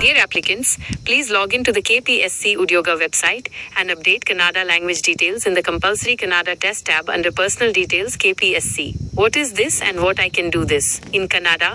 Dear applicants, please log in to the KPSC Udyoga website and update Kannada language details in the compulsory Kannada test tab under personal details KPSC. What is this and what I can do this? In Kannada,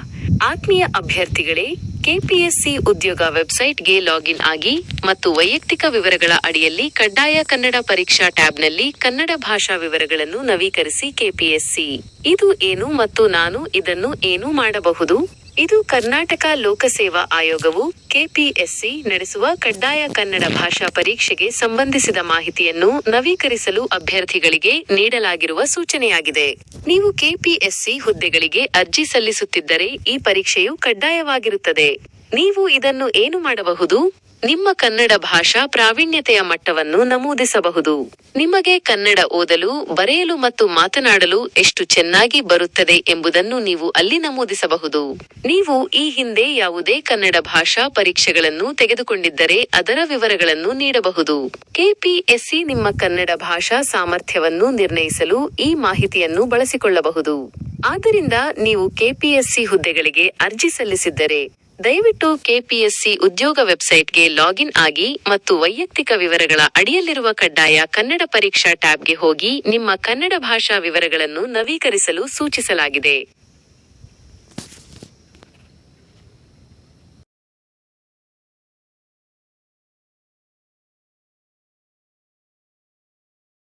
ಆತ್ಮೀಯ ಅಭ್ಯರ್ಥಿಗಳೇ, KPSC ಉದ್ಯೋಗ ವೆಬ್ಸೈಟ್ಗೆ login ಆಗಿ ಮತ್ತು ವೈಯಕ್ತಿಕ ವಿವರಗಳ ಅಡಿಯಲ್ಲಿ ಕಡ್ಡಾಯ ಕನ್ನಡ ಪರೀಕ್ಷಾ ಟ್ಯಾಬ್ನಲ್ಲಿ ಕನ್ನಡ ಭಾಷಾ ವಿವರಗಳನ್ನು ನವೀಕರಿಸಿ. ಕೆಪಿಎಸ್ಸಿ ಇದು ಏನು ಮತ್ತು ನಾನು ಇದನ್ನು ಏನು ಮಾಡಬಹುದು? ಇದು ಕರ್ನಾಟಕ ಲೋಕಸೇವಾ ಆಯೋಗವು ಕೆಪಿಎಸ್ಸಿ ನಡೆಸುವ ಕಡ್ಡಾಯ ಕನ್ನಡ ಭಾಷಾ ಪರೀಕ್ಷೆಗೆ ಸಂಬಂಧಿಸಿದ ಮಾಹಿತಿಯನ್ನು ನವೀಕರಿಸಲು ಅಭ್ಯರ್ಥಿಗಳಿಗೆ ನೀಡಲಾಗಿರುವ ಸೂಚನೆಯಾಗಿದೆ. ನೀವು ಕೆಪಿಎಸ್ಸಿ ಹುದ್ದೆಗಳಿಗೆ ಅರ್ಜಿ ಸಲ್ಲಿಸುತ್ತಿದ್ದರೆ ಈ ಪರೀಕ್ಷೆಯು ಕಡ್ಡಾಯವಾಗಿರುತ್ತದೆ. ನೀವು ಇದನ್ನು ಏನು ಮಾಡಬಹುದು? ನಿಮ್ಮ ಕನ್ನಡ ಭಾಷಾ ಪ್ರಾವೀಣ್ಯತೆಯ ಮಟ್ಟವನ್ನು ನಮೂದಿಸಬಹುದು. ನಿಮಗೆ ಕನ್ನಡ ಓದಲು, ಬರೆಯಲು ಮತ್ತು ಮಾತನಾಡಲು ಎಷ್ಟು ಚೆನ್ನಾಗಿ ಬರುತ್ತದೆ ಎಂಬುದನ್ನು ನೀವು ಅಲ್ಲಿ ನಮೂದಿಸಬಹುದು. ನೀವು ಈ ಹಿಂದೆ ಯಾವುದೇ ಕನ್ನಡ ಭಾಷಾ ಪರೀಕ್ಷೆಗಳನ್ನು ತೆಗೆದುಕೊಂಡಿದ್ದರೆ ಅದರ ವಿವರಗಳನ್ನು ನೀಡಬಹುದು. ಕೆಪಿಎಸ್ಸಿ ನಿಮ್ಮ ಕನ್ನಡ ಭಾಷಾ ಸಾಮರ್ಥ್ಯವನ್ನು ನಿರ್ಣಯಿಸಲು ಈ ಮಾಹಿತಿಯನ್ನು ಬಳಸಿಕೊಳ್ಳಬಹುದು. ಆದ್ದರಿಂದ ನೀವು ಕೆಪಿಎಸ್ಸಿ ಹುದ್ದೆಗಳಿಗೆ ಅರ್ಜಿ ಸಲ್ಲಿಸಿದ್ದರೆ ದಯವಿಟ್ಟು ಕೆಪಿಎಸ್ಸಿ ಉದ್ಯೋಗ ವೆಬ್ಸೈಟ್ಗೆ ಲಾಗಿನ್ ಆಗಿ ಮತ್ತು ವೈಯಕ್ತಿಕ ವಿವರಗಳ ಅಡಿಯಲ್ಲಿರುವ ಕಡ್ಡಾಯ ಕನ್ನಡ ಪರೀಕ್ಷಾ ಟ್ಯಾಬ್ಗೆ ಹೋಗಿ ನಿಮ್ಮ ಕನ್ನಡ ಭಾಷಾ ವಿವರಗಳನ್ನು ನವೀಕರಿಸಲು ಸೂಚಿಸಲಾಗಿದೆ.